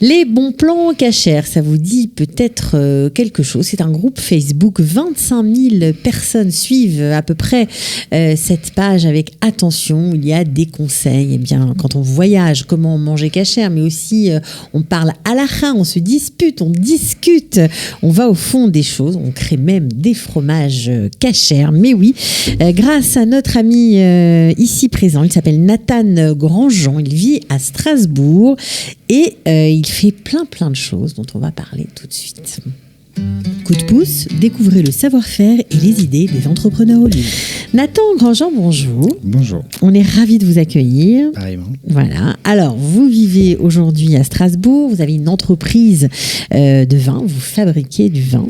Les bons plans cachers, ça vous dit peut-être quelque chose. C'est un groupe Facebook. 25 000 personnes suivent à peu près cette page avec attention. Il y a des conseils. Eh bien, quand on voyage, comment manger cachère, mais aussi on parle halakha, on se dispute, on discute, on va au fond des choses. On crée même des fromages cachers. Mais oui, grâce à notre ami ici présent, il s'appelle Nathan Grandjean. Il vit à Strasbourg et il fait plein de choses dont on va parler tout de suite. Coup de pouce, découvrez le savoir-faire et les idées des entrepreneurs au Lille. Nathan Grandjean, bonjour. Bonjour. On est ravis de vous accueillir. Pareillement. Voilà. Alors, vous vivez aujourd'hui à Strasbourg, vous avez une entreprise de vin, vous fabriquez du vin.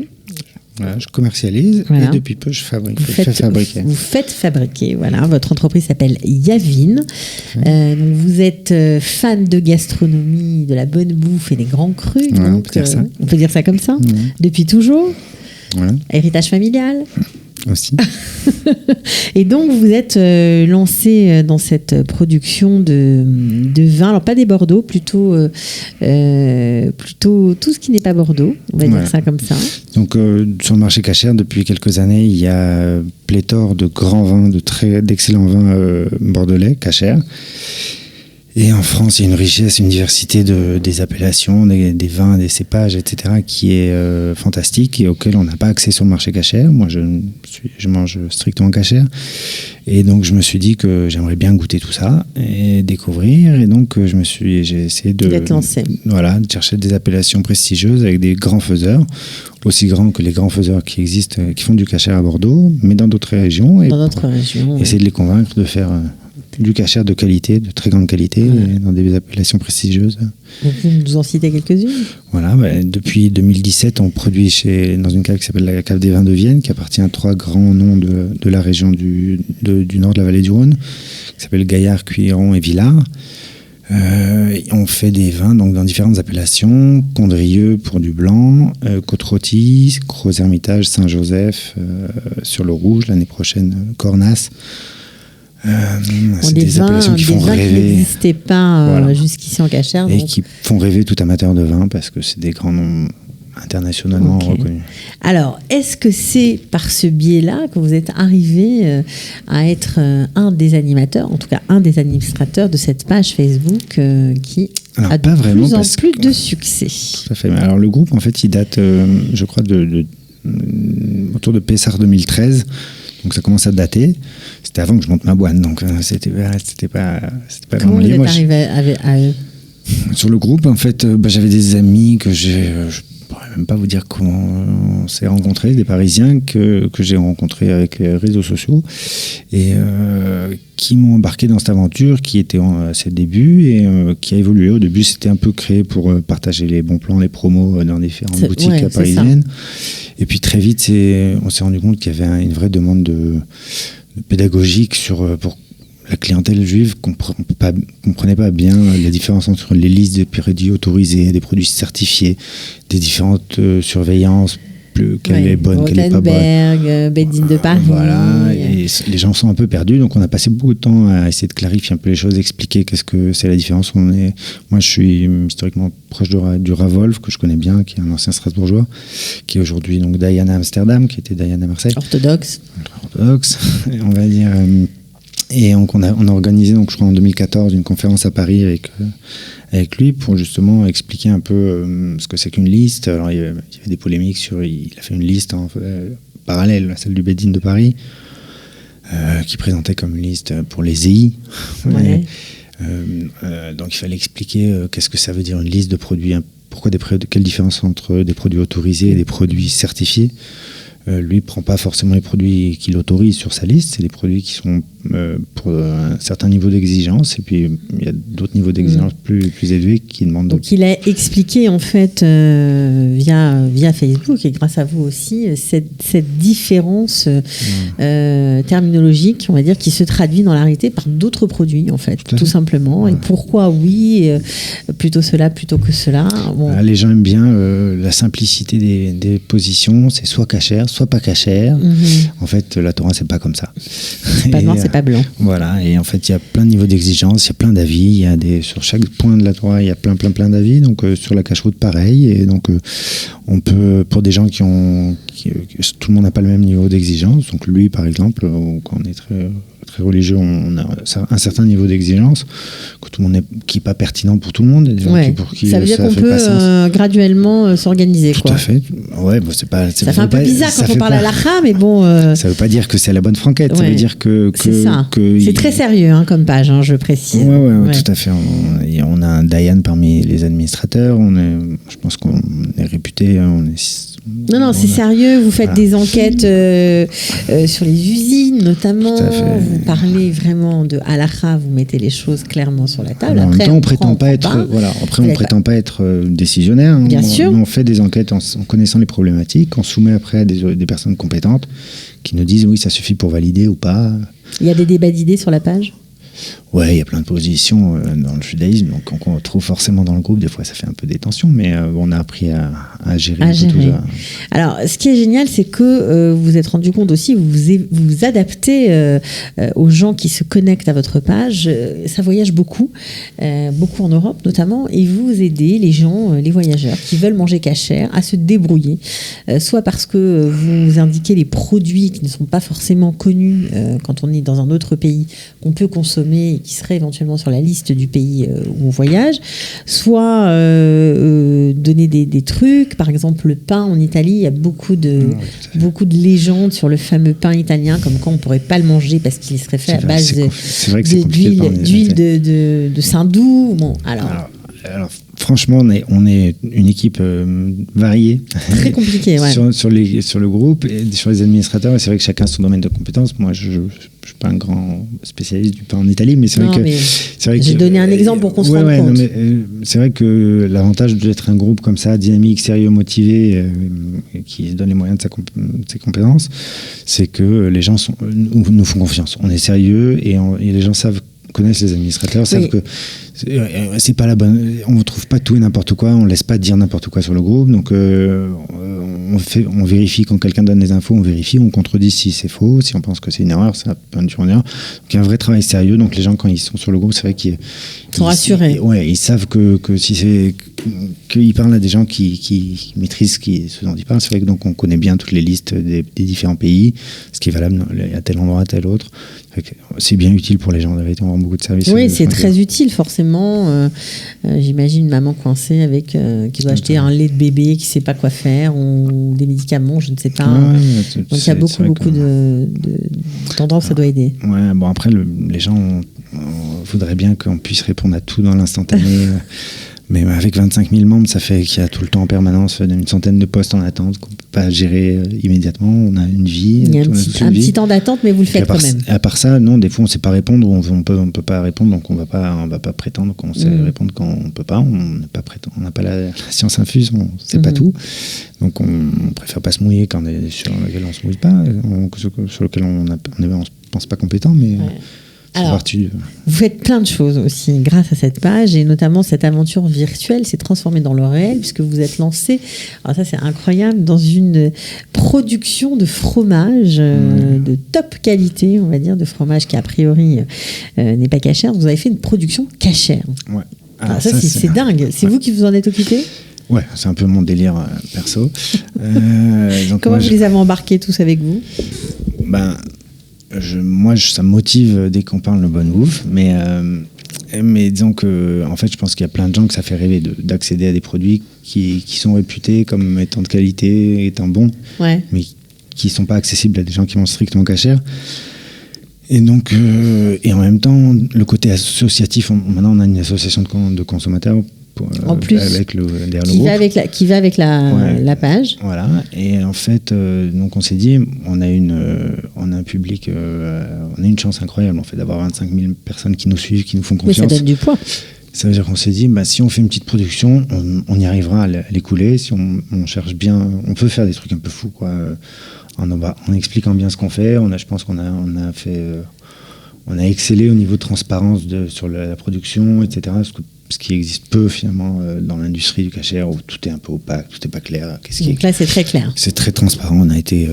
Voilà, je commercialise et depuis peu je fabrique. Vous faites fabriquer. Voilà, votre entreprise s'appelle Yavin. Donc vous êtes fan de gastronomie, de la bonne bouffe et des grands crus. Ouais, donc, on peut dire ça. On peut dire ça comme ça. Depuis toujours. Ouais. Héritage familial. Aussi. Et donc vous êtes lancé dans cette production de vin, alors pas des Bordeaux, plutôt tout ce qui n'est pas Bordeaux, on va dire ça comme ça. Donc sur le marché cachère depuis quelques années, il y a pléthore de grands vins, d'excellents vins bordelais cachères. Et en France, il y a une richesse, une diversité des appellations, des vins, des cépages, etc., qui est fantastique et auquel on n'a pas accès sur le marché cachère. Moi, je mange strictement cachère. Et donc, je me suis dit que j'aimerais bien goûter tout ça et découvrir. Et donc, j'ai essayé de chercher des appellations prestigieuses avec des grands faiseurs, aussi grands que les grands faiseurs qui existent, qui font du cachère à Bordeaux, mais dans d'autres régions. Essayer de les convaincre de faire du cachère de qualité, de très grande qualité, dans des appellations prestigieuses. Vous nous en citez quelques-unes ? Voilà, depuis 2017, on produit dans une cave qui s'appelle la cave des vins de Vienne, qui appartient à 3 grands noms de la région du nord de la vallée du Rhône, qui s'appelle Gaillard, Cuilleron et Villars. On fait des vins donc, dans différentes appellations, Condrieu pour du blanc, Côte-Rôtie, Gros-Hermitage, Saint-Joseph, sur le rouge, l'année prochaine, Cornas. C'est des appellations qui font rêver. Qui n'existaient pas jusqu'ici en cachère. Et qui font rêver tout amateur de vin parce que c'est des grands noms internationalement reconnus. Alors, est-ce que c'est par ce biais-là que vous êtes arrivé à être un des animateurs, en tout cas un des administrateurs de cette page Facebook qui a de plus en plus de succès ? Tout à fait. Alors, le groupe, en fait, il date, je crois, autour de Pessard 2013. Donc ça commence à dater. C'était avant que je monte ma boîte, donc c'était pas Comment vous êtes arrivé à eux ? Sur le groupe, en fait, j'avais des amis que je pourrais même pas vous dire comment on s'est rencontrés, des Parisiens que j'ai rencontrés avec les réseaux sociaux et qui m'ont embarqué dans cette aventure qui était à ses débuts et qui a évolué. Au début, c'était un peu créé pour partager les bons plans, les promos dans différentes boutiques parisiennes. Et puis très vite, on s'est rendu compte qu'il y avait une vraie demande de pédagogique pour la clientèle juive comprenait pas bien la différence entre les listes de produits autorisés, des produits certifiés, des différentes surveillances, quelle est bonne, quelle est pas bonne. Bedin de Paris. Voilà, et les gens sont un peu perdus, donc on a passé beaucoup de temps à essayer de clarifier un peu les choses, expliquer qu'est-ce que c'est la différence. Moi, je suis historiquement proche du Ravolf, que je connais bien, qui est un ancien Strasbourgeois, qui est aujourd'hui donc Diana à Amsterdam, qui était Diana à Marseille. Orthodoxe, on va dire. Et donc on a organisé, donc, je crois en 2014, une conférence à Paris avec lui pour justement expliquer un peu ce que c'est qu'une liste. Alors il y avait des polémiques il a fait une liste parallèle à celle du Bedin de Paris qui présentait comme une liste pour les EI. Donc il fallait expliquer qu'est-ce que ça veut dire une liste de produits, quelle différence entre des produits autorisés et des produits certifiés. Lui ne prend pas forcément les produits qu'il autorise sur sa liste, c'est des produits qui sont pour un certain niveau d'exigence, et puis il y a d'autres niveaux d'exigence plus élevés qui demandent... Donc il a expliqué en fait via Facebook, et grâce à vous aussi, cette différence terminologique, on va dire, qui se traduit dans la réalité par d'autres produits en fait, tout simplement. Voilà. Et pourquoi plutôt cela plutôt que cela. Voilà, les gens aiment bien la simplicité des positions, c'est soit cachère, soit pas cachère. En fait, la Torah, c'est pas comme ça. C'est pas noir, c'est pas pas blanc. Voilà, et en fait, il y a plein de niveaux d'exigence, il y a plein d'avis, sur chaque point de la Torah, il y a plein d'avis. Donc, sur la cacheroute, pareil. Et donc, on peut, pour des gens tout le monde n'a pas le même niveau d'exigence. Donc, lui, par exemple, quand on est très religieux, on a un certain niveau d'exigence qui n'est pas pertinent pour tout le monde. Pour qui ça veut dire qu'on peut graduellement s'organiser. Tout à fait. Ouais, bon, ça fait un peu bizarre quand on parle à l'Acha, mais bon. Ça ne veut pas dire que c'est la bonne franquette. Ouais. Ça veut dire que c'est ça. C'est très sérieux comme page, je précise. Ouais, tout à fait. On a un Dayan parmi les administrateurs. Je pense qu'on est réputé. Non, c'est sérieux. Vous faites des enquêtes sur les usines, notamment. Vous parlez vraiment de halakha, vous mettez les choses clairement sur la table. En même temps, on prétend pas être. On prétend pas être décisionnaire. Bien sûr. Nous, on fait des enquêtes en connaissant les problématiques. On soumet après à des personnes compétentes qui nous disent oui, ça suffit pour valider ou pas. Il y a des débats d'idées sur la page. Ouais, il y a plein de positions dans le judaïsme, donc on retrouve forcément dans le groupe. Des fois, ça fait un peu des tensions, mais on a appris à gérer tout ça. Alors, ce qui est génial, c'est que vous vous êtes rendu compte aussi, vous vous adaptez aux gens qui se connectent à votre page. Ça voyage beaucoup en Europe notamment, et vous aidez les gens, les voyageurs qui veulent manger cachère à se débrouiller, soit parce que vous indiquez les produits qui ne sont pas forcément connus quand on est dans un autre pays, qu'on peut consommer et qui serait éventuellement sur la liste du pays où on voyage, soit donner des trucs. Par exemple, le pain en Italie, il y a beaucoup de légendes sur le fameux pain italien, comme quoi on ne pourrait pas le manger parce qu'il serait fait à base d'huile de saindoux. Bon, alors franchement, on est une équipe variée. Très compliquée, ouais. sur le groupe et sur les administrateurs. Et c'est vrai que chacun a son domaine de compétences. Moi, je ne suis pas un grand spécialiste du pain en Italie, mais c'est vrai que j'ai donné un exemple pour qu'on se rende compte. C'est vrai que l'avantage d'être un groupe comme ça, dynamique, sérieux, motivé, qui se donne les moyens de ses compétences, c'est que les gens nous font confiance. On est sérieux et les gens connaissent les administrateurs, savent que c'est pas la bonne. On ne trouve pas tout et n'importe quoi, on ne laisse pas dire n'importe quoi sur le groupe. Donc on vérifie quand quelqu'un donne des infos, on vérifie, on contredit si c'est faux, si on pense que c'est une erreur, ça peut être une erreur. Donc il y a un vrai travail sérieux. Donc les gens, quand ils sont sur le groupe, c'est vrai qu'ils sont rassurés. Ils savent que si c'est qu'ils parlent à des gens qui maîtrisent ce dont ils parlent. C'est vrai que donc on connaît bien toutes les listes des différents pays, ce qui est valable à tel endroit, à tel autre. C'est bien utile pour les gens, d'avoir beaucoup de services. Oui, c'est très utile, forcément. J'imagine une maman coincée qui doit acheter un lait de bébé, qui ne sait pas quoi faire, ou des médicaments, je ne sais pas. Donc il y a beaucoup de d'endroits où ça doit aider. Ouais, bon, après, les gens voudraient bien qu'on puisse répondre à tout dans l'instantané. Mais avec 25 000 membres, ça fait qu'il y a tout le temps en permanence une centaine de postes en attente qu'on ne peut pas gérer immédiatement. On a une vie. Il y a un petit temps d'attente, mais vous le faites quand même. À part ça, non, des fois, on ne sait pas répondre, on peut pas répondre, donc on va pas prétendre qu'on sait répondre quand on ne peut pas. On n'a pas la science infuse, on ne sait pas tout. Donc on préfère pas se mouiller quand on est sur lequel on ne se mouille pas, sur lequel on ne pense pas compétent, mais... Ouais. Alors, vous faites plein de choses aussi grâce à cette page, et notamment cette aventure virtuelle s'est transformée dans le réel, puisque vous êtes lancé, alors ça c'est incroyable, dans une production de fromage de top qualité, on va dire, de fromage qui a priori n'est pas cachère. Vous avez fait une production cachère. Ouais. Alors ça c'est dingue. C'est vous qui vous en êtes occupé ? Ouais, c'est un peu mon délire perso. Donc comment vous les avez embarqués tous avec vous ? Moi, ça me motive dès qu'on parle de bonne bouffe, mais disons que, en fait, je pense qu'il y a plein de gens que ça fait rêver d'accéder à des produits qui sont réputés comme étant de qualité, étant bons, mais qui ne sont pas accessibles à des gens qui mangent strictement cachère. Et donc, et en même temps, le côté associatif, maintenant on a une association de consommateurs. En plus, avec qui va avec la page. Voilà. Et en fait, donc on s'est dit, on a un public, on a une chance incroyable en fait d'avoir 25 000 personnes qui nous suivent, qui nous font confiance. Oui, ça donne du poids. Ça veut dire qu'on s'est dit, si on fait une petite production, on y arrivera à l'écouler. Si on cherche bien, on peut faire des trucs un peu fous, quoi. En expliquant bien ce qu'on fait. Je pense qu'on a excellé au niveau de transparence sur la production, etc. Parce que ce qui existe peu finalement dans l'industrie du cachère, où tout est un peu opaque, tout n'est pas clair. Donc là, c'est très clair. C'est très transparent. On a été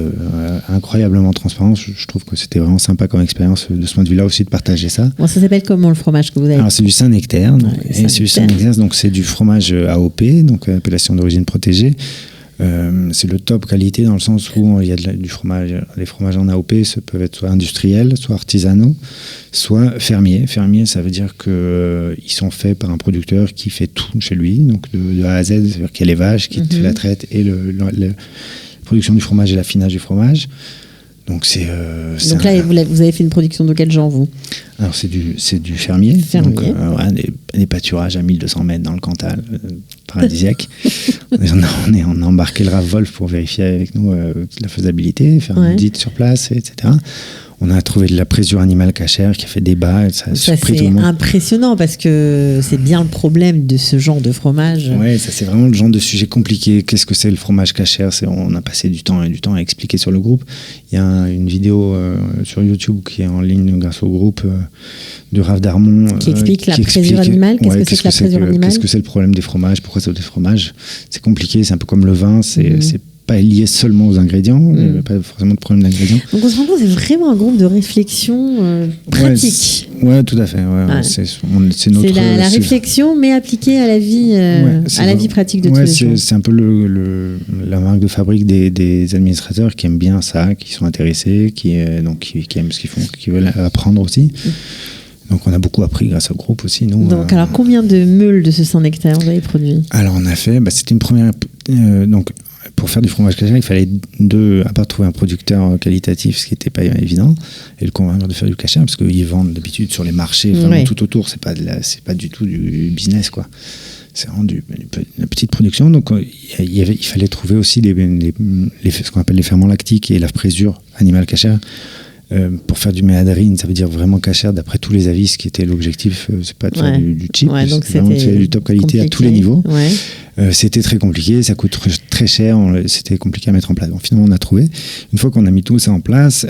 incroyablement transparent. Je trouve que c'était vraiment sympa comme expérience de ce point de vue-là aussi de partager ça. Bon, ça s'appelle comment le fromage que vous avez? Alors c'est du Saint-Nectaire. C'est du Saint-Nectaire, donc c'est du fromage AOP, donc appellation d'origine protégée. C'est le top qualité dans le sens où il y a du fromage. Les fromages en AOP peuvent être soit industriels, soit artisanaux, soit fermiers. Fermiers, ça veut dire qu'ils sont faits par un producteur qui fait tout chez lui, donc de A à Z, c'est-à-dire qu'il y a les vaches qui fait la traite et la production du fromage et l'affinage du fromage. Donc donc là, vous avez fait une production de quel genre, vous? Alors c'est du fermier. Donc, des pâturages à 1200 mètres dans le Cantal, paradisiaque. on a embarqué le RAF Wolf pour vérifier avec nous la faisabilité, faire une audit sur place, etc. On a trouvé de la présure animale cachère qui a fait débat. Ça c'est impressionnant parce que c'est bien le problème de ce genre de fromage. Oui, ça c'est vraiment le genre de sujet compliqué. Qu'est-ce que c'est le fromage cachère? On a passé du temps à expliquer sur le groupe. Il y a une vidéo sur YouTube qui est en ligne grâce au groupe de Raph Darmon. Qui explique la présure animale. Qu'est-ce que c'est que la présure animale? Qu'est-ce que c'est le problème des fromages? Pourquoi c'est des fromages? C'est compliqué, c'est un peu comme le vin, c'est pas lié seulement aux ingrédients, il n'y a pas forcément de problème d'ingrédients. Donc on se rend compte que c'est vraiment un groupe de réflexion pratique. Ouais, tout à fait. C'est la réflexion, mais appliquée à la vie, vie pratique de tous les jours. C'est un peu la marque de fabrique des administrateurs qui aiment bien ça, qui sont intéressés, qui aiment ce qu'ils font, qui veulent apprendre aussi. Donc on a beaucoup appris grâce au groupe aussi. Nous, donc alors combien de meules de ce Saint-Nectaire vous avez produit? Alors on a fait, c'était une première... pour faire du fromage cachère, il fallait à part trouver un producteur qualitatif, ce qui n'était pas évident, et le convaincre de faire du cachère, parce qu'ils vendent d'habitude sur les marchés, vraiment tout autour, c'est pas du tout du business, quoi. C'est vraiment une petite production. Donc il fallait trouver aussi ce qu'on appelle les ferments lactiques et la présure animale cachère. Pour faire du méadrine, ça veut dire vraiment cachère d'après tous les avis, ce qui était l'objectif, c'est pas de faire du cheap, c'est vraiment de faire du top qualité compliqué. À tous les niveaux. C'était très compliqué, ça coûte très cher, c'était compliqué à mettre en place. Bon, finalement, on a trouvé. Une fois qu'on a mis tout ça en place,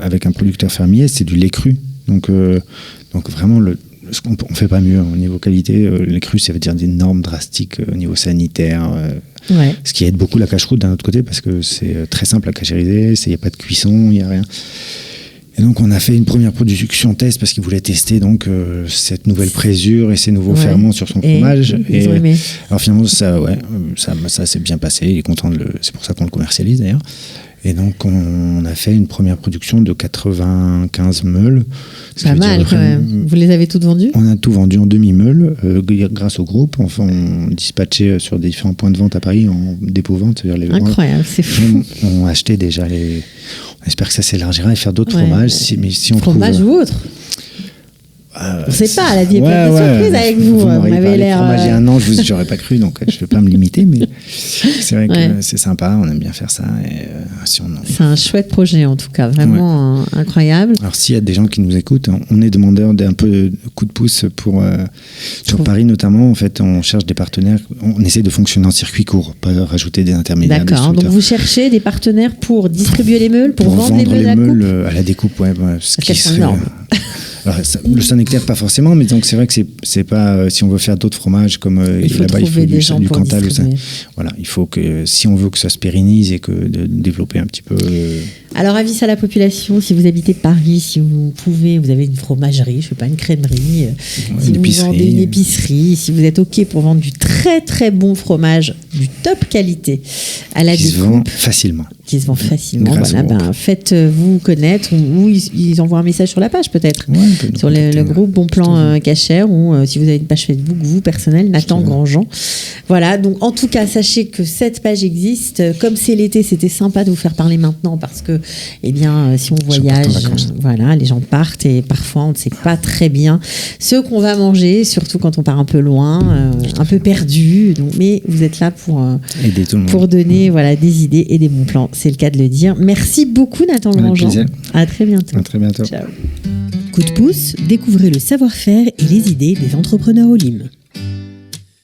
avec un producteur fermier, c'est du lait cru. Donc vraiment, on fait pas mieux au niveau qualité. Les crus, ça veut dire des normes drastiques au niveau sanitaire. Ce qui aide beaucoup la cache-croûte d'un autre côté parce que c'est très simple à cachériser, il n'y a pas de cuisson, il n'y a rien. Et donc on a fait une première production test parce qu'ils voulaient tester donc cette nouvelle présure et ces nouveaux ferments sur son fromage. Alors finalement ça s'est bien passé, il est content c'est pour ça qu'on le commercialise d'ailleurs. Et donc on a fait une première production de 95 meules. Pas mal quand même. Vous les avez toutes vendues? On a tout vendu en demi-meule grâce au groupe. On dispatchait sur des différents points de vente à Paris en dépôt-vente. Incroyable, c'est fou. On achetait déjà on espère que ça s'élargira et faire d'autres fromages. Mais si on fromage ou autre? On ne sait pas, la vie est pleine de surprises avec vous. Vous m'avez l'air. Fromage il y a un an, je n'aurais pas cru, donc je ne vais pas me limiter, mais c'est vrai que c'est sympa, on aime bien faire ça. C'est un chouette projet en tout cas, vraiment incroyable. Alors s'il y a des gens qui nous écoutent, on est demandeur d'un peu de coup de pouce sur Paris notamment. En fait, on cherche des partenaires, on essaie de fonctionner en circuit court, pas rajouter des intermédiaires. D'accord, donc vous cherchez des partenaires pour distribuer les meules, pour vendre les meules à la découpe, ce qui serait énorme. Alors, le Saint-Nectaire, pas forcément, mais donc c'est vrai que c'est pas. Si on veut faire d'autres fromages comme là-bas, il faut du Cantal ou ça. Voilà, il faut que si on veut que ça se pérennise et de développer un petit peu. Alors, avis à la population, si vous habitez Paris, si vous pouvez, vous avez une fromagerie, je sais pas, une crèmerie, si vous vendez une épicerie, si vous êtes OK pour vendre du très très bon fromage, du top qualité à la découpe. Qui se vend facilement. Voilà, faites-vous connaître ou ils envoient un message sur la page peut-être. Sur le groupe Bon Plan Cachère ou si vous avez une page Facebook, vous personnelle, Nathan Grandjean. Voilà, donc en tout cas, sachez que cette page existe. Comme c'est l'été, c'était sympa de vous faire parler maintenant parce que, si on voyage, les gens partent et parfois on ne sait pas très bien ce qu'on va manger, surtout quand on part un peu loin, un peu perdu. Donc, mais vous êtes là pour aider tout le monde. Pour donner des idées et des bons plans. C'est le cas de le dire. Merci beaucoup Nathan Grandjean. À très bientôt. À très bientôt. Ciao. Coup de pouce, découvrez le savoir-faire et les idées des entrepreneurs au Lim.